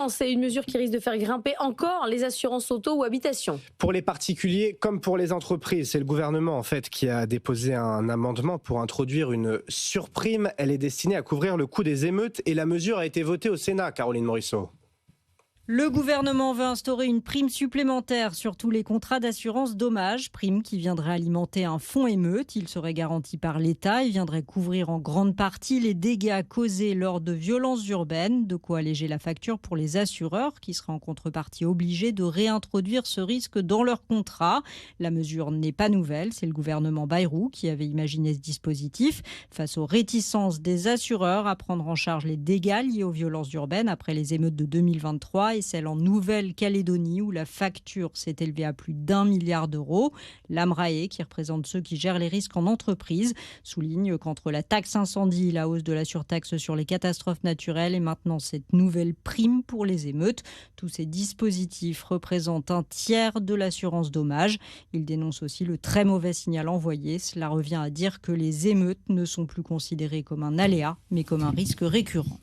C'est une mesure qui risque de faire grimper encore les assurances auto ou habitation. Pour les particuliers comme pour les entreprises, c'est le gouvernement en fait qui a déposé un amendement pour introduire une surprime. Elle est destinée à couvrir le coût des émeutes et la mesure a été votée au Sénat, Caroline Morisseau. Le gouvernement veut instaurer une prime supplémentaire sur tous les contrats d'assurance dommages, prime qui viendrait alimenter un fonds émeute. Il serait garanti par l'État et viendrait couvrir en grande partie les dégâts causés lors de violences urbaines, de quoi alléger la facture pour les assureurs qui seraient en contrepartie obligés de réintroduire ce risque dans leur contrat. La mesure n'est pas nouvelle, c'est le gouvernement Bayrou qui avait imaginé ce dispositif face aux réticences des assureurs à prendre en charge les dégâts liés aux violences urbaines après les émeutes de 2023 et celle en Nouvelle-Calédonie où la facture s'est élevée à plus d'1 milliard d'euros. L'AMRAE, qui représente ceux qui gèrent les risques en entreprise, souligne qu'entre la taxe incendie, la hausse de la surtaxe sur les catastrophes naturelles et maintenant cette nouvelle prime pour les émeutes, tous ces dispositifs représentent un tiers de l'assurance dommage. Il dénonce aussi le très mauvais signal envoyé. Cela revient à dire que les émeutes ne sont plus considérées comme un aléa, mais comme un risque récurrent.